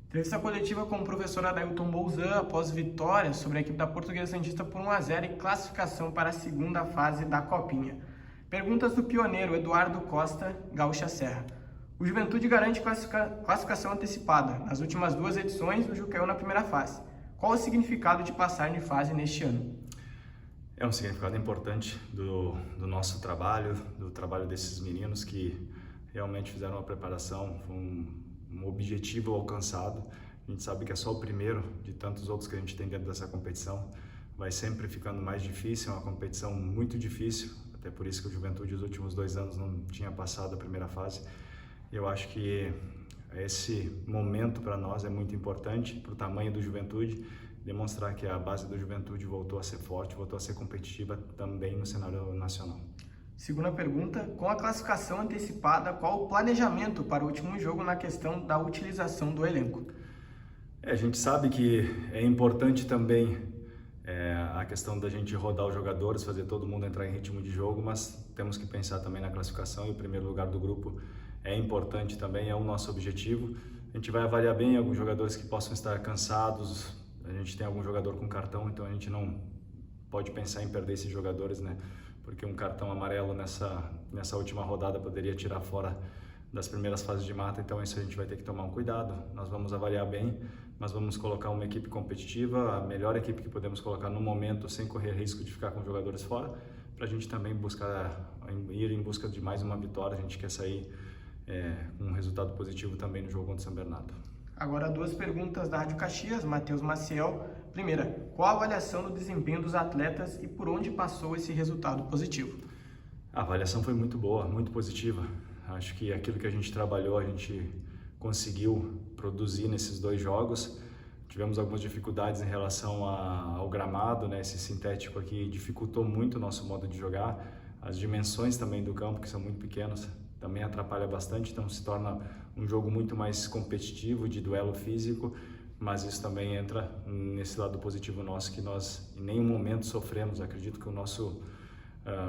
Entrevista coletiva com o professor Adailton Bolzan após vitória sobre a equipe da Portuguesa Santista por 1-0 e classificação para a segunda fase da Copinha. Perguntas do pioneiro Eduardo Costa, Gaúcha Serra. O Juventude garante classificação antecipada. Nas últimas duas edições, o Ju caiu na primeira fase. Qual o significado de passar de fase neste ano? É um significado importante do nosso trabalho, do trabalho desses meninos que realmente fizeram uma preparação, um objetivo alcançado. A gente sabe que é só o primeiro de tantos outros que a gente tem dentro dessa competição. Vai sempre ficando mais difícil, é uma competição muito difícil, até por isso que o Juventude os últimos 2 anos não tinha passado a primeira fase. Eu acho que esse momento para nós é muito importante, para o tamanho do Juventude, demonstrar que a base do Juventude voltou a ser forte, voltou a ser competitiva também no cenário nacional. Segunda pergunta, com a classificação antecipada, qual o planejamento para o último jogo na questão da utilização do elenco? A gente sabe que é importante também a questão da gente rodar os jogadores, fazer todo mundo entrar em ritmo de jogo, mas temos que pensar também na classificação e o primeiro lugar do grupo é importante também, é o nosso objetivo. A gente vai avaliar bem alguns jogadores que possam estar cansados, a gente tem algum jogador com cartão, então a gente não pode pensar em perder esses jogadores, né? Porque um cartão amarelo nessa última rodada poderia tirar fora das primeiras fases de mata, então isso a gente vai ter que tomar um cuidado. Nós vamos avaliar bem, mas vamos colocar uma equipe competitiva, a melhor equipe que podemos colocar no momento, sem correr risco de ficar com jogadores fora, para a gente também ir em busca de mais uma vitória. A gente quer sair com um resultado positivo também no jogo contra o São Bernardo. Agora 2 perguntas da Rádio Caxias, Matheus Maciel. Primeira, qual a avaliação do desempenho dos atletas e por onde passou esse resultado positivo? A avaliação foi muito boa, muito positiva. Acho que aquilo que a gente trabalhou, a gente conseguiu produzir nesses 2 jogos. Tivemos algumas dificuldades em relação ao gramado, né? Esse sintético aqui dificultou muito o nosso modo de jogar. As dimensões também do campo, que são muito pequenas, também atrapalha bastante, então se torna um jogo muito mais competitivo, de duelo físico, mas isso também entra nesse lado positivo nosso, que nós em nenhum momento sofremos. Acredito que o nosso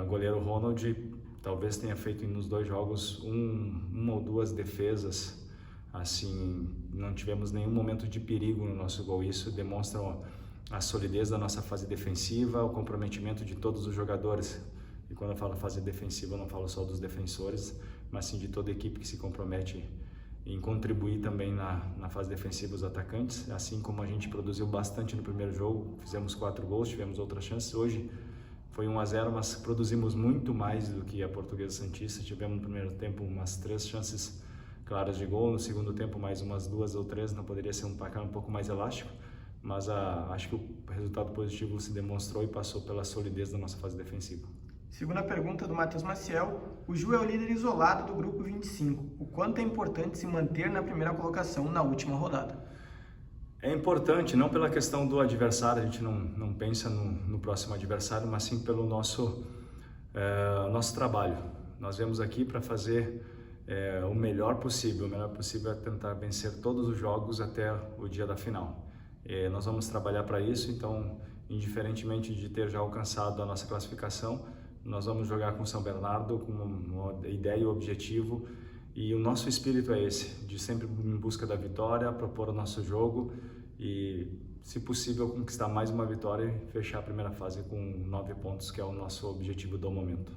goleiro Ronald talvez tenha feito nos 2 jogos uma ou 2 defesas, assim, não tivemos nenhum momento de perigo no nosso gol. Isso demonstra a solidez da nossa fase defensiva, o comprometimento de todos os jogadores. E quando eu falo fase defensiva, eu não falo só dos defensores, mas sim de toda a equipe que se compromete em contribuir também na fase defensiva os atacantes. Assim como a gente produziu bastante no primeiro jogo, fizemos 4 gols, tivemos outras chances. Hoje foi 1-0, mas produzimos muito mais do que a Portuguesa Santista. Tivemos no primeiro tempo umas 3 chances claras de gol, no segundo tempo mais umas 2 ou 3, não poderia ser um placar um pouco mais elástico, mas acho que o resultado positivo se demonstrou e passou pela solidez da nossa fase defensiva. Segunda pergunta do Matheus Maciel, o Ju é o líder isolado do grupo 25. O quanto é importante se manter na primeira colocação na última rodada? É importante, não pela questão do adversário, a gente não pensa no próximo adversário, mas sim pelo nosso trabalho. Nós viemos aqui para fazer o melhor possível. O melhor possível é tentar vencer todos os jogos até o dia da final. Nós vamos trabalhar para isso, então, indiferentemente de ter já alcançado a nossa classificação, nós vamos jogar com São Bernardo com uma ideia e um objetivo, e o nosso espírito é esse, de sempre em busca da vitória, propor o nosso jogo e, se possível, conquistar mais uma vitória e fechar a primeira fase com 9 pontos, que é o nosso objetivo do momento.